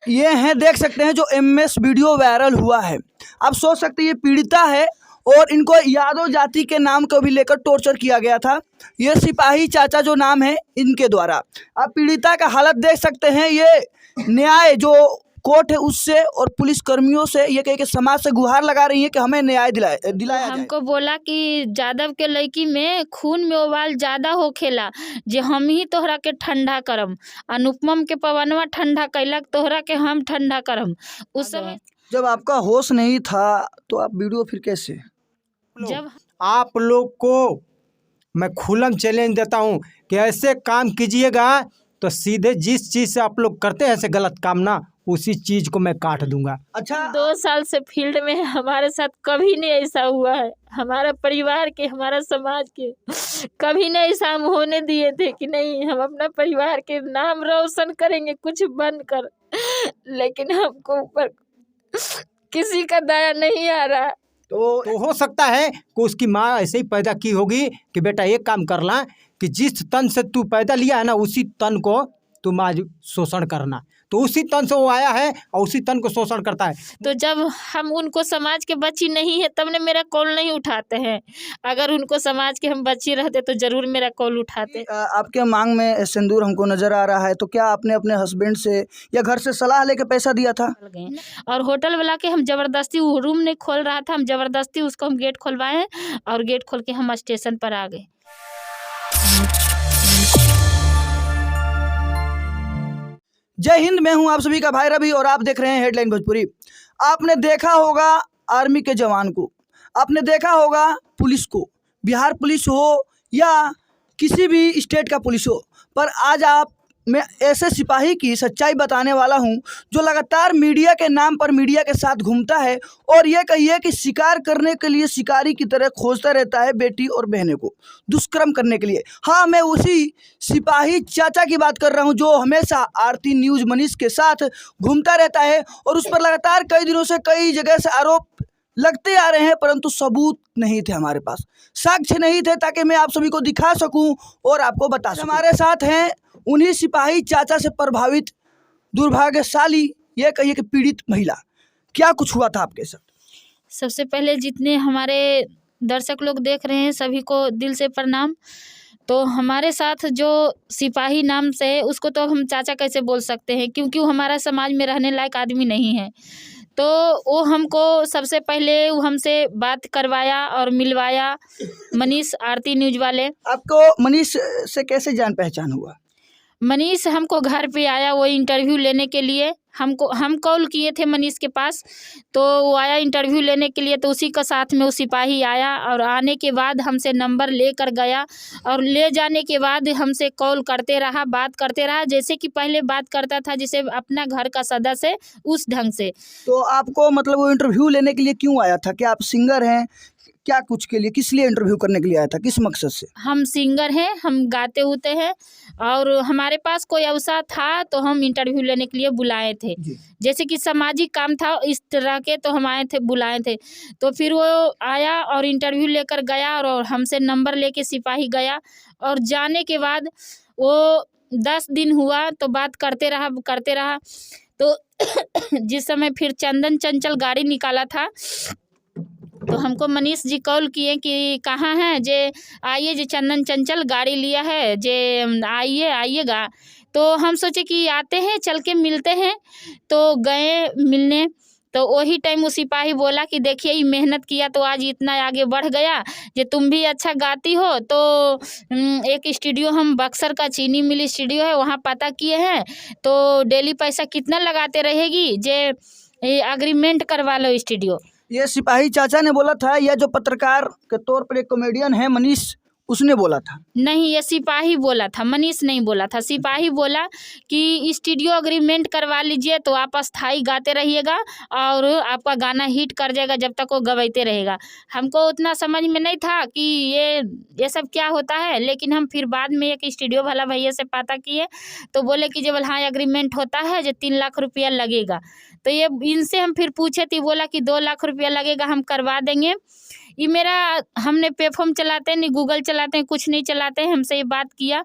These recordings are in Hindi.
ये हैं, देख सकते हैं जो एमएस वीडियो वायरल हुआ है। आप सोच सकते हैं ये पीड़िता है और इनको यादव जाति के नाम को भी लेकर टॉर्चर किया गया था। ये सिपाही चाचा जो नाम है इनके द्वारा। आप पीड़िता का हालत देख सकते हैं। ये न्याय जो कोर्ट है उससे और पुलिस कर्मियों से ये कह के समाज से गुहार लगा रही है कि हमें न्याय दिलाया जाए। हमको बोला कि जादव के लड़की में खून में उबाल ज्यादा होखेला, जे हम ही तोहरा के ठंडा करम। अनुपम के पवनवा ठंडा कैलक, तोहरा के हम ठंडा करम। उस समय जब आपका होश नहीं था तो आप वीडियो फिर कैसे? जब आप लोग को मैं खुलम चैलेंज देता हूँ कि ऐसे काम कीजिएगा तो सीधे जिस चीज़ से आप लोग करते हैं ऐसे गलत काम ना, उसी चीज़ को मैं काट दूंगा। अच्छा, 2 साल से फील्ड में हमारे साथ कभी नहीं ऐसा हुआ है। हमारा परिवार के, हमारा समाज के कभी नहीं ऐसा हम होने दिए थे कि नहीं हम अपना परिवार के नाम रोशन करेंगे कुछ बनकर, लेकिन हमको ऊपर किसी का दया नहीं आ रहा। तो हो सकता है कि उसकी माँ ऐसे ही पैदा की होगी कि बेटा एक काम करना कि जिस तन से तू पैदा लिया है ना उसी तन को तुम आज शोषण करना। तो उसी तन से वो आया है और उसी तन को शोषण करता है। तो जब हम उनको समाज के बच्ची नहीं है तब ने मेरा कॉल नहीं उठाते हैं। अगर उनको समाज के हम बच्ची रहते तो जरूर मेरा कॉल उठाते। आपके मांग में सिंदूर हमको नजर आ रहा है, तो क्या आपने अपने हस्बैंड से या घर से सलाह लेके पैसा दिया था? और होटल वाला के हम जबरदस्ती, वो रूम नहीं खोल रहा था, हम जबरदस्ती उसको हम गेट खोलवाए और गेट खोल के हम स्टेशन पर आ गए। जय हिंद, मैं हूं आप सभी का भाई रवि और आप देख रहे हैं हेडलाइन भोजपुरी। आपने देखा होगा आर्मी के जवान को, आपने देखा होगा पुलिस को, बिहार पुलिस हो या किसी भी स्टेट का पुलिस हो, पर आज मैं ऐसे सिपाही की सच्चाई बताने वाला हूं जो लगातार मीडिया के नाम पर मीडिया के साथ घूमता है और ये कहिए कि शिकार करने के लिए शिकारी की तरह खोजता रहता है बेटी और बहनों को दुष्कर्म करने के लिए। हाँ, मैं उसी सिपाही चाचा की बात कर रहा हूं जो हमेशा आरती न्यूज़ मनीष के साथ घूमता रहता है और उस पर लगातार कई दिनों से कई जगह से आरोप लगते आ रहे हैं, परंतु सबूत नहीं थे हमारे पास, साक्ष्य नहीं थे ताकि मैं आप सभी को दिखा सकूं और आपको बता सकूं। हमारे साथ हैं उन्हीं सिपाही चाचा से प्रभावित दुर्भाग्यशाली, ये कहिए कि पीड़ित महिला। क्या कुछ हुआ था आपके साथ? सबसे पहले जितने हमारे दर्शक लोग देख रहे हैं सभी को दिल से प्रणाम। तो हमारे साथ जो सिपाही नाम से है उसको तो हम चाचा कैसे बोल सकते हैं, क्योंकि वो हमारा समाज में रहने लायक आदमी नहीं है। तो वो हमको सबसे पहले वो हमसे बात करवाया और मिलवाया मनीष आरती न्यूज़ वाले। आपको मनीष से कैसे जान पहचान हुआ? मनीष हमको घर पे आया वो इंटरव्यू लेने के लिए। हम कॉल किए थे मनीष के पास, तो वो आया इंटरव्यू लेने के लिए। तो उसी का साथ में वो सिपाही आया और आने के बाद हमसे नंबर लेकर गया और ले जाने के बाद हमसे कॉल करते रहा, बात करते रहा, जैसे कि पहले बात करता था जैसे अपना घर का सदस्य, उस ढंग से। तो आपको मतलब वो इंटरव्यू लेने के लिए क्यों आया था? क्या आप सिंगर हैं? क्या कुछ के लिए, किस लिए इंटरव्यू करने के लिए आया था, किस मकसद से? हम सिंगर हैं, हम गाते होते हैं और हमारे पास कोई अवसर था तो हम इंटरव्यू लेने के लिए बुलाए थे। जैसे कि सामाजिक काम था इस तरह के, तो हम आए थे, बुलाए थे। तो फिर वो आया और इंटरव्यू लेकर गया और हमसे नंबर लेके सिपाही गया और जाने के बाद वो 10 दिन हुआ तो बात करते रहा। तो जिस समय फिर चंदन चंचल गाड़ी निकाला था तो हमको मनीष जी कॉल किए कि कहाँ हैं, जे आइए, जे चंदन चंचल गाड़ी लिया है, जे आइएगा। तो हम सोचे कि आते हैं, चल के मिलते हैं। तो गए मिलने, तो वही टाइम वो सिपाही बोला कि देखिए ये मेहनत किया तो आज इतना आगे बढ़ गया, जे तुम भी अच्छा गाती हो। तो एक स्टूडियो हम बक्सर का चीनी मिल स्टूडियो है वहाँ पता किए हैं, तो डेली पैसा कितना लगाते रहेगी, जे एग्रीमेंट करवा लो स्टूडियो। ये सिपाही चाचा ने बोला था या जो पत्रकार के तौर पर एक कॉमेडियन है मनीष, उसने बोला था? नहीं, ये सिपाही बोला था, मनीष नहीं बोला था। सिपाही बोला कि स्टूडियो एग्रीमेंट करवा लीजिए तो आप स्थायी गाते रहिएगा और आपका गाना हिट कर जाएगा जब तक वो गवाते रहेगा। हमको उतना समझ में नहीं था कि ये सब क्या होता है, लेकिन हम फिर बाद में एक स्टूडियो वाला भैया से पता किए तो बोले कि जब हाँ एग्रीमेंट होता है जो 3 लाख रुपया लगेगा। तो ये इनसे हम फिर पूछे थे, बोला कि 2 लाख रुपया लगेगा, हम करवा देंगे। ये मेरा हमने पेफॉर्म चलाते नहीं, गूगल चलाते हैं, कुछ नहीं चलाते हैं, हमसे ये बात किया।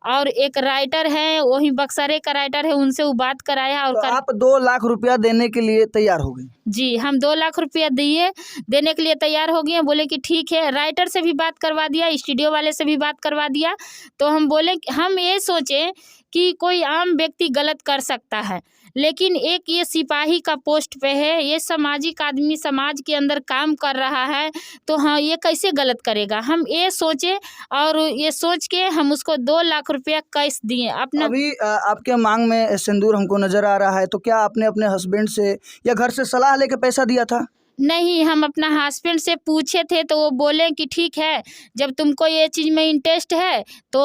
और एक राइटर है, वही बक्सरे का राइटर है, उनसे वो बात कराया और तो आप 2 लाख रुपया देने के लिए तैयार हो गए? जी, हम 2 लाख रुपया देने के लिए तैयार हो गए। बोले कि ठीक है, राइटर से भी बात करवा दिया, स्टूडियो वाले से भी बात करवा दिया। तो हम बोले हम ये सोचे कि कोई आम व्यक्ति गलत कर सकता है, लेकिन एक ये सिपाही का पोस्ट पे है, ये सामाजिक आदमी समाज के अंदर काम कर रहा है, तो हाँ ये कैसे गलत करेगा। हम ये सोचे और ये सोच के हम उसको 2 लाख रुपया कैश दिए अपना। अभी आपके मांग में सिंदूर हमको नजर आ रहा है, तो क्या आपने अपने हस्बैंड से या घर से सलाह लेके पैसा दिया था? नहीं, हम अपना हस्बैंड से पूछे थे तो वो बोले कि ठीक है, जब तुमको ये चीज़ में इंटरेस्ट है तो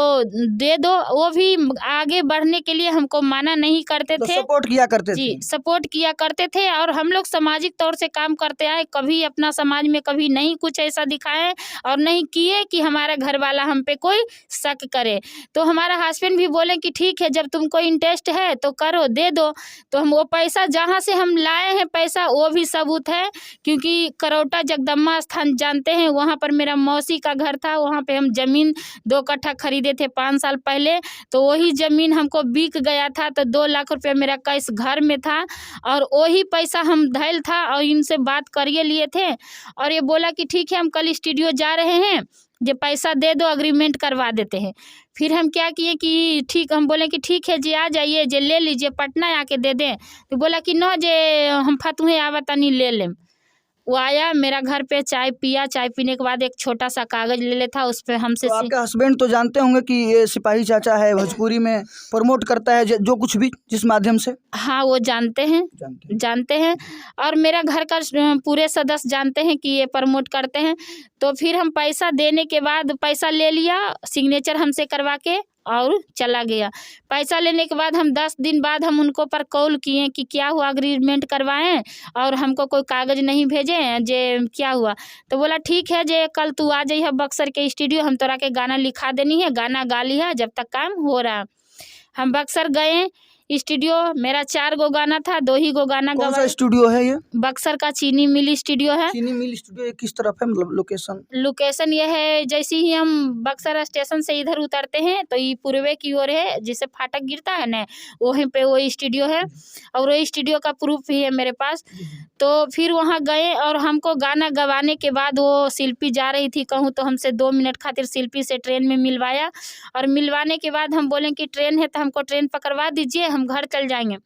दे दो। वो भी आगे बढ़ने के लिए हमको मना नहीं करते तो थे, सपोर्ट किया करते थे? जी सपोर्ट किया करते थे। और हम लोग सामाजिक तौर से काम करते आए, कभी अपना समाज में कभी नहीं कुछ ऐसा दिखाए और नहीं किए कि हमारा घर वाला हम पे कोई शक करे। तो हमारा हस्बैंड भी बोले कि ठीक है, जब तुमको इंटरेस्ट है तो करो, दे दो। तो हम वो पैसा जहाँ से हम लाए हैं पैसा, वो भी सबूत है, क्योंकि करौटा जगदम्बा स्थान जानते हैं, वहाँ पर मेरा मौसी का घर था। वहाँ पे हम ज़मीन 2 कट्ठा खरीदे थे 5 साल पहले, तो वही ज़मीन हमको बिक गया था। तो 2 लाख रुपया मेरा कैश घर में था और वही पैसा हम धैल था और इनसे बात करिए लिए थे। और ये बोला कि ठीक है, हम कल स्टूडियो जा रहे हैं, जो पैसा दे दो, अग्रीमेंट करवा देते हैं। फिर हम क्या किए कि ठीक, हम बोले कि ठीक है जी, आ जाइए, जे ले लीजिए, पटना आके दे दें। तो बोला कि न जे हम फतुहे आवतनी ले लें। वो आया मेरा घर पे, चाय पिया, चाय पीने के बाद एक छोटा सा कागज ले लेता, उस पर हमसे तो आपके हस्बैंड तो जानते होंगे कि ये सिपाही चाचा है, भोजपुरी में प्रमोट करता है जो कुछ भी जिस माध्यम से? हाँ, वो जानते हैं। और मेरा घर का पूरे सदस्य जानते हैं कि ये प्रमोट करते हैं। तो फिर हम पैसा देने के बाद पैसा ले लिया, सिग्नेचर हमसे करवा के और चला गया। पैसा लेने के बाद हम 10 दिन बाद हम उनको पर कॉल किए कि क्या हुआ, अग्रीमेंट करवाएं और हमको कोई कागज़ नहीं भेजे, जे क्या हुआ। तो बोला ठीक है, जे कल तू आ जाइए बक्सर के स्टूडियो, हम तोरा के गाना लिखा देनी है, गाना गा लिया जब तक काम हो रहा। हम बक्सर गए स्टूडियो, मेरा 4 गो गाना था, 2 ही गो गाना कौन सा गवाए। स्टूडियो है ये? बक्सर का चीनी मिल स्टूडियो है। चीनी मिल स्टूडियो किस तरफ है, मतलब लोकेशन ये है, जैसे ही हम बक्सर स्टेशन से इधर उतरते हैं तो ये पूर्वे की ओर है, जिसे फाटक गिरता है ना, वहीं पे वो स्टूडियो है। और वो स्टूडियो का प्रूफ भी है मेरे पास। तो फिर वहाँ गए और हमको गाना गवाने के बाद वो शिल्पी जा रही थी कहूँ तो हमसे 2 मिनट खातिर शिल्पी से ट्रेन में मिलवाया। और मिलवाने के बाद हम बोले कि ट्रेन है तो हमको ट्रेन पकड़वा दीजिए, हम घर चल जाएंगे।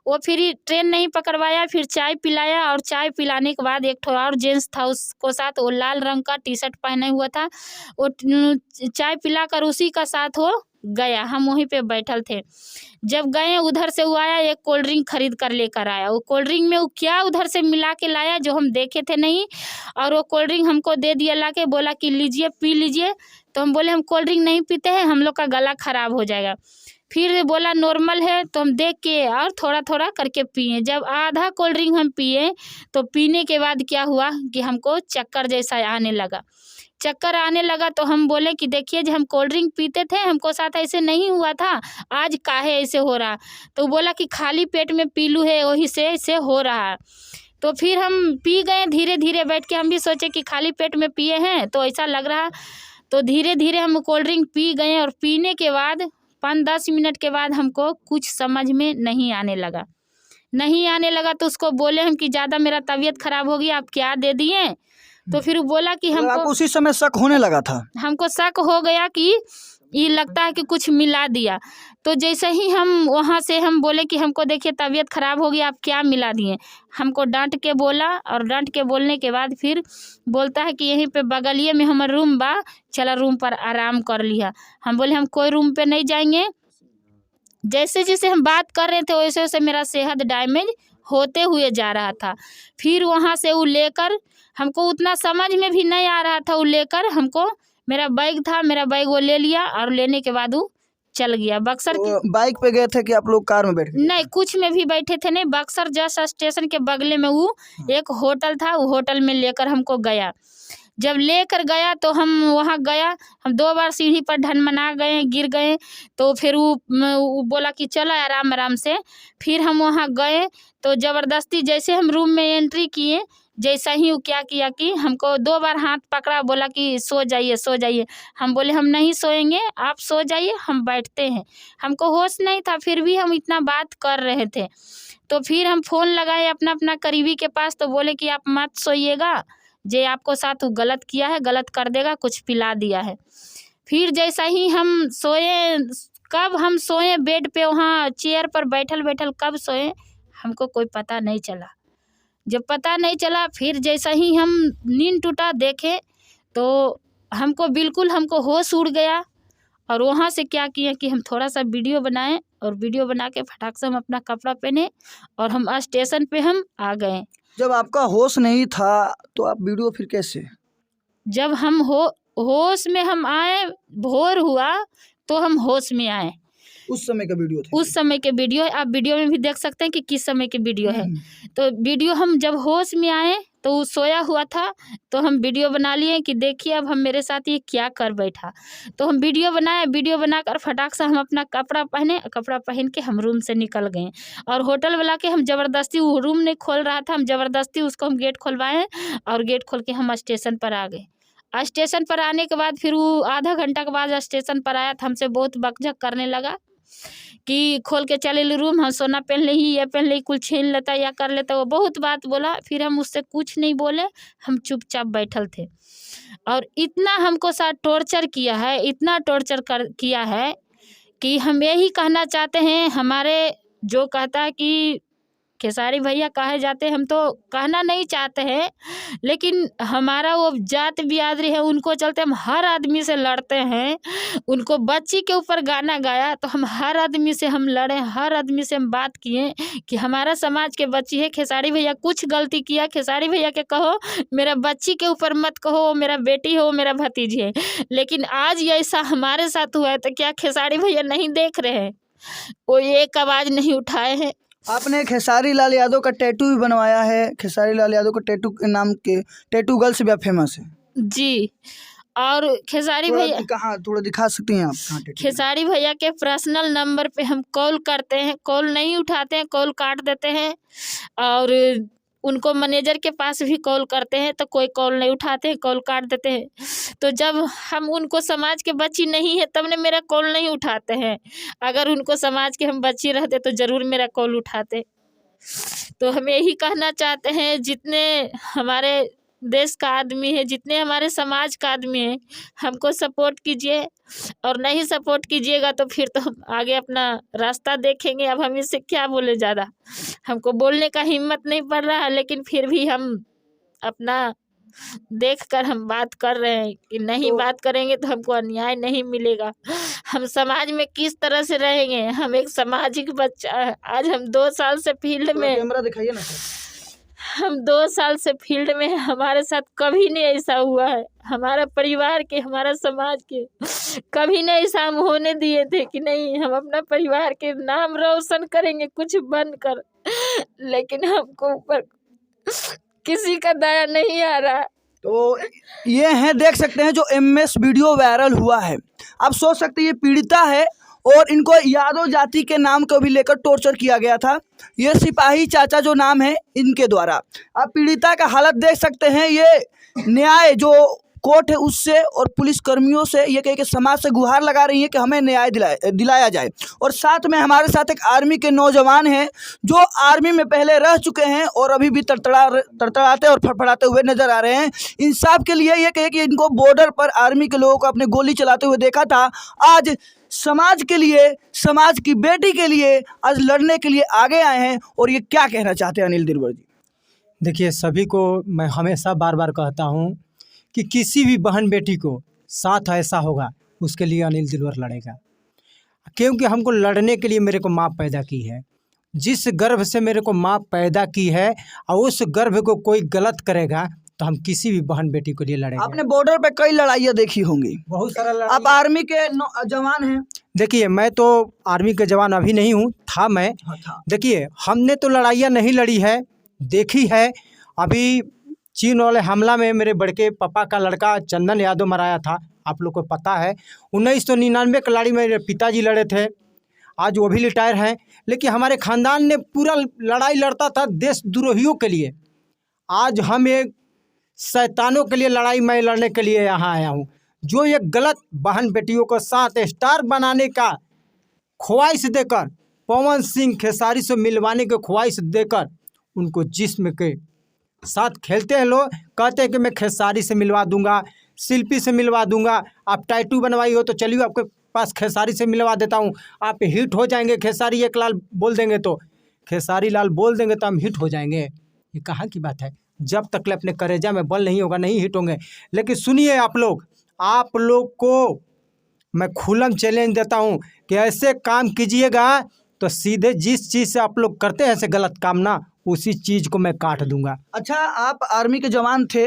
वो फिर ट्रेन नहीं पकड़वाया, फिर चाय पिलाया। और चाय पिलाने के बाद एक और जेंट्स था उसको साथ, वो लाल रंग का टी शर्ट पहने हुआ था। वो चाय पिलाकर उसी का साथ वो गया, हम वहीं पे बैठल थे। जब गए उधर से वो आया, एक कोल्ड ड्रिंक खरीद कर लेकर आया। वो कोल्ड ड्रिंक में वो क्या उधर से मिला के लाया जो हम देखे थे नहीं, और वो कोल्ड ड्रिंक हमको दे दिया ला के, बोला कि लीजिए पी लीजिए। तो हम बोले हम कोल्ड ड्रिंक नहीं पीते हैं, हम लोग का गला खराब हो जाएगा। फिर बोला नॉर्मल है, तो हम देख के और थोड़ा थोड़ा करके पिए। जब आधा कोल्ड ड्रिंक हम पिए तो पीने के बाद क्या हुआ कि हमको चक्कर जैसा आने लगा। चक्कर आने लगा तो हम बोले कि देखिए जी, हम कोल्ड ड्रिंक पीते थे, हमको साथ ऐसे नहीं हुआ था, आज काहे ऐसे हो रहा। तो बोला कि खाली पेट में पी लूँ है, वही से ऐसे हो रहा। तो फिर हम पी गए धीरे धीरे बैठ के, हम भी सोचे कि खाली पेट में पिए हैं तो ऐसा लग रहा। तो धीरे धीरे हम कोल्ड ड्रिंक पी गए और पीने के बाद 5-10 मिनट के बाद हमको कुछ समझ में नहीं आने लगा। तो उसको बोले हम कि ज़्यादा मेरा तबीयत खराब हो गई, आप क्या दे दिए। तो फिर वो बोला कि आपको हमको उसी समय शक होने लगा था? हमको शक हो गया कि ये लगता है कि कुछ मिला दिया। तो जैसे ही हम वहाँ से हम बोले कि हमको देखिए तबीयत ख़राब हो गई, आप क्या मिला दिए। हमको डांट के बोला, और डांट के बोलने के बाद फिर बोलता है कि यहीं पे बगलिए में हमारा रूम बा, चला रूम पर आराम कर लिया। हम बोले हम कोई रूम पे नहीं जाएंगे। जैसे जैसे हम बात कर रहे थे वैसे वैसे मेरा सेहत डैमेज होते हुए जा रहा था। फिर वहाँ से वो लेकर, हमको उतना समझ में भी नहीं आ रहा था, वो लेकर हमको, मेरा बैग था, मेरा बैग वो ले लिया और लेने के बाद वो चल गया। बक्सर तो बाइक पे गए थे कि आप लोग कार में बैठ गए? नहीं, कुछ में भी बैठे थे नहीं। बक्सर जस्ट स्टेशन के बगले में वो एक होटल था, वो होटल में लेकर हमको गया। जब लेकर गया तो हम वहाँ गया, हम 2 बार सीढ़ी पर ढनमना गए, गिर गए। तो फिर वो बोला कि चलो आराम आराम से। फिर हम वहाँ गए तो ज़बरदस्ती जैसे हम रूम में एंट्री किए, जैसा ही वो क्या किया कि हमको 2 बार हाथ पकड़ा, बोला कि सो जाइए सो जाइए। हम बोले हम नहीं सोएंगे, आप सो जाइए, हम बैठते हैं। हमको होश नहीं था, फिर भी हम इतना बात कर रहे थे। तो फिर हम फ़ोन लगाए अपना अपना करीबी के पास, तो बोले कि आप मत सोइएगा, जे आपको साथ वो गलत किया है, गलत कर देगा, कुछ पिला दिया है। फिर जैसा ही हम सोए, कब हम सोए बेड पे वहाँ चेयर पर बैठल बैठल कब सोए हमको कोई पता नहीं चला। जब पता नहीं चला, फिर जैसा ही हम नींद टूटा देखे तो हमको होश उड़ गया। और वहाँ से क्या किया कि हम थोड़ा सा वीडियो बनाए, और वीडियो बना के फटाक से हम अपना कपड़ा पहने और हम स्टेशन पे हम आ गए। जब आपका होश नहीं था तो आप वीडियो फिर कैसे? जब हम होश में हम आए, भोर हुआ तो हम होश में आए। उस समय का वीडियो था? उस समय के वीडियो है, आप वीडियो में भी देख सकते हैं कि किस समय के वीडियो है। तो वीडियो हम जब होश में आए तो वो सोया हुआ था, तो हम वीडियो बना लिए कि देखिए अब हम मेरे साथ ये क्या कर बैठा। तो हम वीडियो बनाए, वीडियो बनाकर फटाक से हम अपना कपड़ा पहने, कपड़ा पहन के हम रूम से निकल गए। और होटल वाला के हम ज़बरदस्ती, वो रूम नहीं खोल रहा था, हम ज़बरदस्ती उसको हम गेट खुलवाएँ और गेट खोल के हम स्टेशन पर आ गए। स्टेशन पर आने के बाद फिर वो आधा घंटा के बाद स्टेशन पर आया, तो हमसे बहुत बकझक करने लगा कि खोल के चले लो रूम, हम सोना पहन ले ही, ये पहन ले, कुछ छीन लेता या कर लेता, वो बहुत बात बोला। फिर हम उससे कुछ नहीं बोले, हम चुपचाप बैठल थे। और इतना हमको साथ टॉर्चर किया है, इतना टॉर्चर किया है कि हम यही कहना चाहते हैं, हमारे जो कहता है कि खेसारी भैया कहे जाते हैं, हम तो कहना नहीं चाहते हैं, लेकिन हमारा वो जात बिरादरी है, उनको चलते हम हर आदमी से लड़ते हैं। उनको बच्ची के ऊपर गाना गाया तो हम हर आदमी से हम लड़े, हर आदमी से हम बात किए कि हमारा समाज के बच्ची है, खेसारी भैया कुछ गलती किया, खेसारी भैया के कहो, मेरा बच्ची के ऊपर मत कहो, वो मेरा बेटी हो, मेरा भतीजी है। लेकिन आज ऐसा हमारे साथ हुआ है तो क्या खेसारी भैया नहीं देख रहे हैं? वो एक आवाज़ नहीं उठाए हैं। आपने खेसारी लाल यादव का टैटू भी बनवाया है। खेसारी लाल यादव का टैटू के नाम के टैटू गर्ल से भी आप फेमस है जी। और खेसारी भैया कहाँ थोड़ा दिखा सकती हैं आप कहाँ टैटू? खेसारी भैया के पर्सनल नंबर पे हम कॉल करते हैं, कॉल नहीं उठाते हैं, कॉल काट देते हैं। और उनको मैनेजर के पास भी कॉल करते हैं तो कोई कॉल नहीं उठाते हैं, कॉल काट देते हैं। तो जब हम उनको समाज के बच्ची नहीं है तब ने मेरा कॉल नहीं उठाते हैं। अगर उनको समाज के हम बच्ची रहते तो ज़रूर मेरा कॉल उठाते। तो हम यही कहना चाहते हैं, जितने हमारे देश का आदमी है, जितने हमारे समाज का आदमी है, हमको सपोर्ट कीजिए। और नहीं सपोर्ट कीजिएगा तो फिर तो हम आगे अपना रास्ता देखेंगे। अब हम इससे क्या बोले, ज़्यादा हमको बोलने का हिम्मत नहीं पड़ रहा है, लेकिन फिर भी हम अपना देखकर हम बात कर रहे हैं कि नहीं बात करेंगे तो हमको अन्याय नहीं मिलेगा। हम समाज में किस तरह से रहेंगे? हम एक सामाजिक बच्चा है। आज हम 2 साल से फील्ड में, कैमरा दिखाइए ना। हम 2 साल से फील्ड में, हमारे साथ कभी नहीं ऐसा हुआ है। हमारा परिवार के, हमारा समाज के कभी नहीं ऐसा हम होने दिए थे कि नहीं हम अपना परिवार के नाम रोशन करेंगे कुछ बनकर, लेकिन हमको ऊपर किसी का दया नहीं आ रहा। तो ये हैं, देख सकते हैं जो MS वीडियो वायरल हुआ है। आप सोच सकते हैं ये पीड़िता है और इनको यादव जाति के नाम को भी लेकर टॉर्चर किया गया था। ये सिपाही चाचा जो नाम है इनके द्वारा। आप पीड़िता का हालत देख सकते हैं। ये न्याय जो कोर्ट है उससे और पुलिस कर्मियों से ये कह के समाज से गुहार लगा रही है कि हमें न्याय दिलाया जाए। और साथ में हमारे साथ एक आर्मी के नौजवान हैं जो आर्मी में पहले रह चुके हैं और अभी भी तड़तड़ाते और फड़फड़ाते हुए नजर आ रहे हैं। इंसाफ के लिए ये कहे कि इनको बॉर्डर पर आर्मी के लोगों को अपने गोली चलाते हुए देखा था। आज समाज के लिए, समाज की बेटी के लिए आज लड़ने के लिए आगे आए हैं। और ये क्या कहना चाहते हैं अनिल दिलवर जी? देखिए, सभी को मैं हमेशा बार बार कहता हूँ कि किसी भी बहन बेटी को साथ ऐसा होगा उसके लिए अनिल दिलवर लड़ेगा, क्योंकि हमको लड़ने के लिए मेरे को माँ पैदा की है। जिस गर्भ से मेरे को माँ पैदा की है और उस गर्भ को कोई गलत करेगा तो हम किसी भी बहन बेटी के लिए लड़ेंगे। आपने बॉर्डर पे कई लड़ाइयाँ देखी होंगी, बहुत सारा आप आर्मी के जवान हैं। देखिए, मैं तो आर्मी के जवान अभी नहीं हूँ, था मैं। देखिए, हमने तो लड़ाइयाँ नहीं लड़ी है, देखी है। अभी चीन वाले हमला में मेरे बड़के पापा का लड़का चंदन यादव मराया था, आप लोग को पता है। 1999 की लड़ाई मेरे पिताजी लड़े थे, आज वो भी रिटायर हैं। लेकिन हमारे ख़ानदान ने पूरा लड़ाई लड़ता था देशद्रोहियों के लिए। आज हम एक शैतानों के लिए लड़ाई मैं लड़ने के लिए यहाँ आया हूँ, जो ये गलत बहन बेटियों को साथ स्टार बनाने का ख्वाहिश देकर, पवन सिंह खेसारी से मिलवाने के ख्वाहिश देकर उनको जिस्म के साथ खेलते हैं लोग। कहते हैं कि मैं खेसारी से मिलवा दूंगा, शिल्पी से मिलवा दूंगा, आप टैटू बनवाई हो तो चलिए आपके पास खेसारी से मिलवा देता हूँ, आप हिट हो जाएंगे, खेसारी एक लाल बोल देंगे तो खेसारी लाल बोल देंगे तो हम हिट हो जाएंगे। ये कहाँ की बात है? जब तक अपने करेजा में बल नहीं होगा नहीं हिट होंगे। लेकिन सुनिए आप लोग को मैं खुल्लम चैलेंज देता हूँ कि ऐसे काम कीजिएगा तो सीधे जिस चीज़ से आप लोग करते हैं ऐसे गलत काम ना, उसी चीज़ को मैं काट दूंगा। अच्छा, आप आर्मी के जवान थे,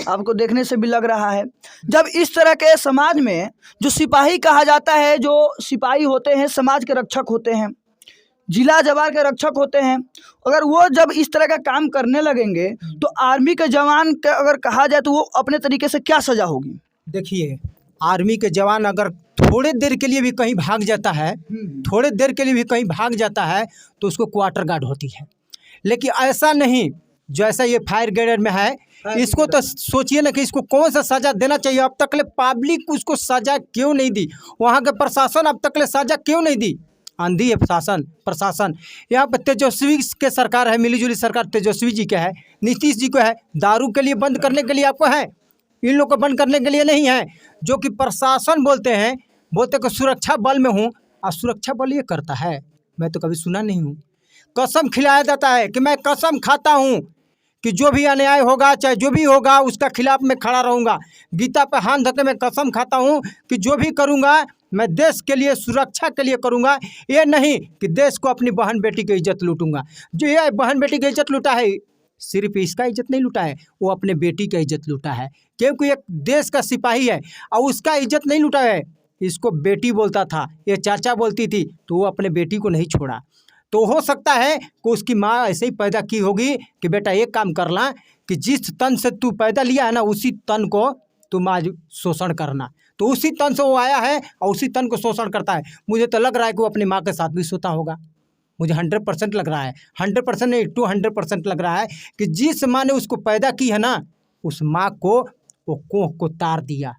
आपको देखने से भी लग रहा है, जब इस तरह के समाज में जो सिपाही कहा जाता है, जो सिपाही होते हैं समाज के रक्षक होते हैं, जिला जवार के रक्षक होते हैं, अगर वो जब इस तरह का काम करने लगेंगे तो आर्मी के जवान का अगर कहा जाए तो वो अपने तरीके से क्या सजा होगी? देखिए, आर्मी के जवान अगर थोड़े देर के लिए भी कहीं भाग जाता है, थोड़े देर के लिए भी कहीं भाग जाता है तो उसको क्वार्टर गार्ड होती है। लेकिन ऐसा नहीं जैसा ये फायर ब्रिगेड में है, इसको तो सोचिए ना कि इसको कौन सा सज़ा देना चाहिए। अब तक ले पब्लिक उसको सज़ा क्यों नहीं दी? वहाँ के प्रशासन अब तक ले सज़ा क्यों नहीं दी? आंधी है प्रशासन। यहाँ पर तेजस्वी के सरकार है, मिलीजुली सरकार तेजस्वी जी के है, नीतीश जी को है। दारू के लिए बंद करने के लिए आपको है, इन लोग को बंद करने के लिए नहीं है। जो कि प्रशासन बोलते कि सुरक्षा बल में हूँ, और सुरक्षा बल ये करता है? मैं तो कभी सुना नहीं हूँ। कसम खिलाया जाता है कि मैं कसम खाता हूँ कि जो भी अन्याय होगा चाहे जो भी होगा उसका खिलाफ मैं खड़ा रहूँगा। गीता पे हाथ धके मैं कसम खाता हूँ कि जो भी करूँगा मैं देश के लिए, सुरक्षा के लिए करूँगा। ये नहीं कि देश को अपनी बहन बेटी की इज्जत लूटूंगा। जो ये बहन बेटी की इज्जत लूटा है, सिर्फ इसका इज्जत नहीं लूटा है, वो अपने बेटी का इज्जत लूटा है, क्योंकि एक देश का सिपाही है और उसका इज्जत नहीं लूटा है। इसको बेटी बोलता था, ये चाचा बोलती थी, तो वो अपने बेटी को नहीं छोड़ा। तो हो सकता है कि उसकी माँ ऐसे ही पैदा की होगी कि बेटा एक काम करना कि जिस तन से तू पैदा लिया है ना, उसी तन को तुम आज शोषण करना। तो उसी तन से वो आया है और उसी तन को शोषण करता है। मुझे तो लग रहा है कि वो अपनी माँ के साथ भी सोता होगा। मुझे 100% लग रहा है, 100% नहीं 200% लग रहा है कि जिस माँ ने उसको पैदा की है ना, उस माँ को वो कोख को तार दिया,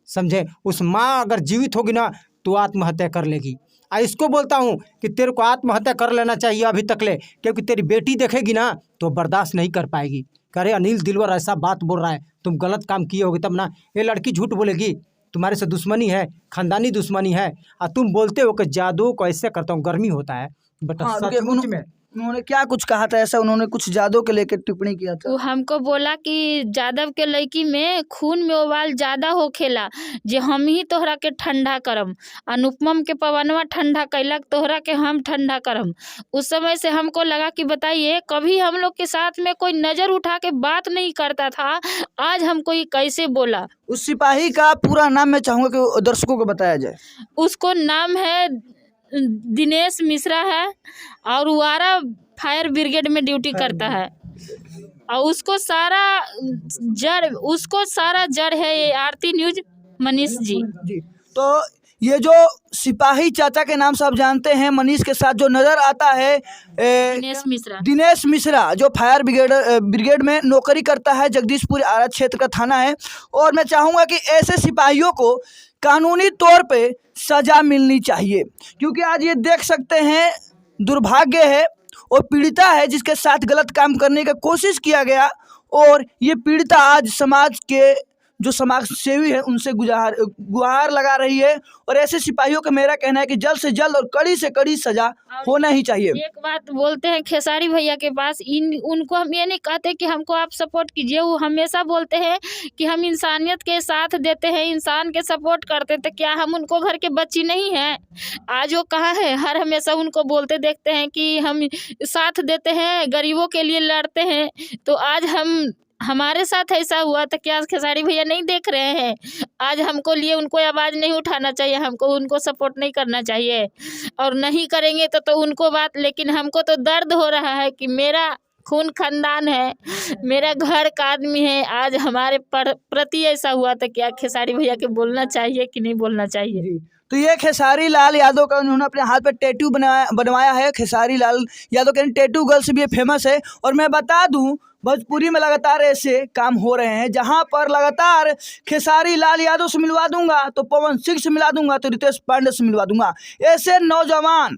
समझे? उस माँ अगर जीवित होगी ना तो आत्महत्या कर लेगी। इसको बोलता हूँ कि तेरे को आत्महत्या कर लेना चाहिए अभी तक ले, क्योंकि तेरी बेटी देखेगी ना तो बर्दाश्त नहीं कर पाएगी। कह रहे अनिल दिलवर ऐसा बात बोल रहा है, तुम गलत काम किए होगे तब ना। ये लड़की झूठ बोलेगी, तुम्हारे से दुश्मनी है, खानदानी दुश्मनी है, और तुम बोलते हो कि जादू को ऐसे करता हूँ, गर्मी होता है। हाँ, उन्होंने क्या कुछ कहा था ऐसा? उन्होंने कुछ जादव के लेकर टिप्पणी किया था। वो हमको बोला कि जादव के लड़की में खून में उबाल ज्यादा होखेला, जे हम ही तोहरा के ठंडा करम। अनुपम के पवनवा ठंडा कैलक, तोहरा के हम ठंडा करम। उस समय से हमको लगा कि बताइए, कभी हम लोग के साथ में कोई नजर उठा के बात नहीं करता था, आज हमको ये कैसे बोला? उस सिपाही का पूरा नाम मैं चाहूंगा कि दर्शकों को बताया जाए। उसको नाम है दिनेश मिश्रा है और वारा फायर ब्रिगेड में ड्यूटी करता है, और उसको सारा जड़ है ये आरती न्यूज मनीष जी। तो ये जो सिपाही चाचा के नाम से आप जानते हैं, मनीष के साथ जो नजर आता है दिनेश मिश्रा, जो फायर ब्रिगेड में नौकरी करता है, जगदीशपुर आरा क्षेत्र का थाना है। और मैं चाहूँगा कि ऐसे सिपाहियों को कानूनी तौर पे सजा मिलनी चाहिए, क्योंकि आज ये देख सकते हैं दुर्भाग्य है और पीड़िता है जिसके साथ गलत काम करने का कोशिश किया गया, और ये पीड़िता आज समाज के जो समाज सेवी है उनसे गुहार लगा रही है। और ऐसे सिपाहियों का मेरा कहना है कि जल्द से जल्द और कड़ी से कड़ी सजा होना ही चाहिए। एक बात बोलते हैं खेसारी भैया के पास, उनको हम ये नहीं कहते कि हमको आप सपोर्ट कीजिए, वो हमेशा बोलते हैं कि हम इंसानियत के साथ देते हैं, इंसान के सपोर्ट करते थे। क्या हम उनको घर के बच्ची नहीं हैं? आज वो कहाँ है? हर हमेशा उनको बोलते देखते हैं कि हम साथ देते हैं, गरीबों के लिए लड़ते हैं। तो आज हमारे साथ ऐसा हुआ तो क्या खेसारी भैया नहीं देख रहे हैं? आज हमको लिए उनको आवाज़ नहीं उठाना चाहिए, हमको उनको सपोर्ट नहीं करना चाहिए, और नहीं करेंगे तो उनको बात। लेकिन हमको तो दर्द हो रहा है कि मेरा खून खानदान है, मेरा घर का आदमी है, आज हमारे प्रति ऐसा हुआ तो क्या खेसारी भैया के बोलना चाहिए कि नहीं बोलना चाहिए? तो ये खेसारी लाल यादव का उन्होंने अपने हाथ पे टैटू बनवाया है। खेसारी लाल यादव के टैटू गर्ल से भी ये फेमस है। और मैं बता दूं, भोजपुरी में लगातार ऐसे काम हो रहे हैं, जहां पर लगातार खेसारी लाल यादव से मिलवा दूंगा तो पवन सिंह से मिला दूंगा तो रितेश पांडे से मिलवा दूंगा। ऐसे नौजवान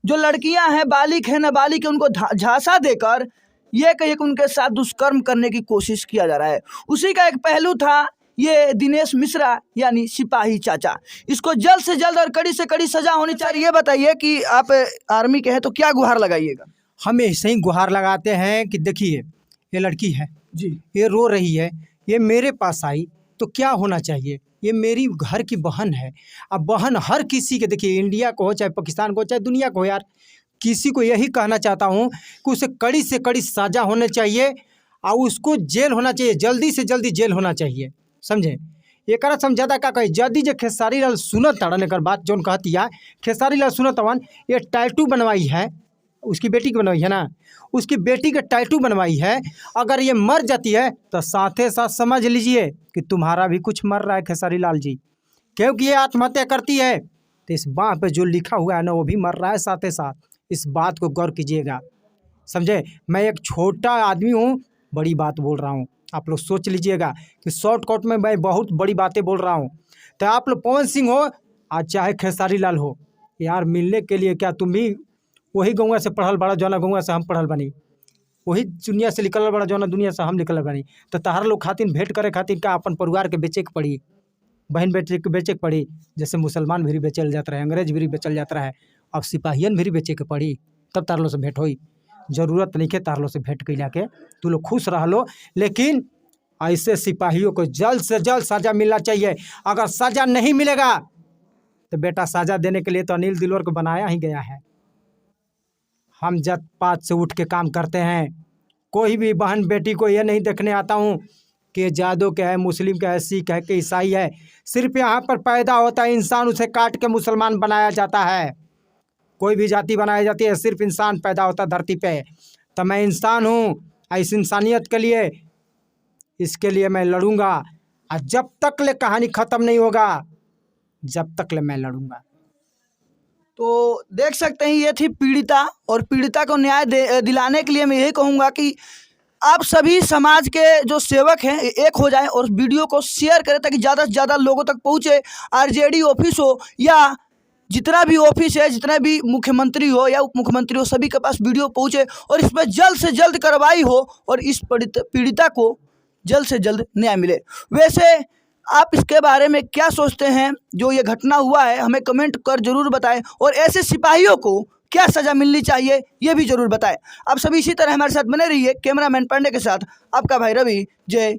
जो लड़कियां हैं, बालिग हैं, नाबालिग, उनको झांसा देकर ये कहिए कि उनके साथ दुष्कर्म करने की कोशिश किया जा रहा है। उसी का एक पहलू था ये दिनेश मिश्रा यानी सिपाही चाचा। इसको जल्द से जल्द और कड़ी से कड़ी सजा होनी चाहिए। ये बताइए कि आप आर्मी के हैं तो क्या गुहार लगाइएगा? हम ऐसे ही गुहार लगाते हैं कि देखिए, ये लड़की है जी, ये रो रही है, ये मेरे पास आई तो क्या होना चाहिए? ये मेरी घर की बहन है। अब बहन हर किसी के, देखिए इंडिया को हो चाहे पाकिस्तान को हो चाहे दुनिया को हो, यार किसी को यही कहना चाहता हूँ कि उसे कड़ी से कड़ी सज़ा होनी चाहिए और उसको जेल होना चाहिए, जल्दी से जल्दी जेल होना चाहिए, समझे? एक समझाता क्या कहे, जल्दी जो खेसारी लाल सुनत तड़न एक बात जौन कहती है, खेसारी लाल सुनत तवन ये टैटू बनवाई है, उसकी बेटी की बनवाई है ना, उसकी बेटी का टैटू बनवाई है। अगर ये मर जाती है तो साथे साथ समझ लीजिए कि तुम्हारा भी कुछ मर रहा है खेसारी लाल जी, क्योंकि ये आत्महत्या करती है तो इस बात पे जो लिखा हुआ है ना वो भी मर रहा है साथे साथ। इस बात को गौर कीजिएगा, समझे? मैं एक छोटा आदमी हूँ, बड़ी बात बोल रहा हूँ, आप लोग सोच लीजिएगा कि शॉर्टकट में मैं बहुत बड़ी बातें बोल रहा हूँ। तो आप लोग पवन सिंह हो आज चाहे खेसारी लाल हो, यार मिलने के लिए क्या तुम भी वही गौवा से पढ़ल बड़ा जौना गौवा से हम पढ़ल बनी, वही दुनिया से निकल बड़ा जौना दुनिया से हम निकल बनी, तो तहार लोग खातिर भेंट करे खातिर का अपन परिवार के बेचे के पड़ी, बहन बेटे के बेचे के पड़ी। जैसे मुसलमान भी बेचल जाता है, अंग्रेज भी बेचल जाता है, अब सिपाहियन भी बेचे के पड़ी, तब तार लो से भेंट होई। जरूरत नहीं है तार लो से भेंट कैला के, तू लोग खुश रह लो, लेकिन ऐसे सिपाहियों को जल्द से जल्द सज़ा मिलना चाहिए। अगर सज़ा नहीं मिलेगा तो बेटा सज़ा देने के लिए तो अनिल दिलोर को बनाया ही गया है। हम जात पात से उठ के काम करते हैं, कोई भी बहन बेटी को ये नहीं देखने आता हूँ कि जादव के है, मुस्लिम का है, सिख है कि ईसाई है। सिर्फ यहाँ पर पैदा होता है इंसान, उसे काट के मुसलमान बनाया जाता है। कोई भी जाति बनाई जाती है, सिर्फ इंसान पैदा होता है धरती पे। तो मैं इंसान हूँ, इस इंसानियत के लिए, इसके लिए मैं लड़ूंगा। और जब तक ले कहानी ख़त्म नहीं होगा, जब तक ले मैं लड़ूंगा। तो देख सकते हैं ये थी पीड़िता, और पीड़िता को न्याय दिलाने के लिए मैं यही कहूँगा कि आप सभी समाज के जो सेवक हैं एक हो जाएं और वीडियो को शेयर करें ताकि ज़्यादा से ज़्यादा लोगों तक पहुँचे। आरजेडी ऑफिस हो या जितना भी ऑफिस है, जितना भी मुख्यमंत्री हो या उप मुख्यमंत्री हो, सभी के पास वीडियो पहुँचे और इस पर जल्द से जल्द कार्रवाई हो और इस पीड़िता को जल्द से जल्द न्याय मिले। वैसे आप इसके बारे में क्या सोचते हैं? जो ये घटना हुआ है हमें कमेंट कर जरूर बताएं, और ऐसे सिपाहियों को क्या सज़ा मिलनी चाहिए ये भी जरूर बताएं। आप सभी इसी तरह हमारे साथ बने रहिए। कैमरामैन पांडे के साथ आपका भाई रवि। जय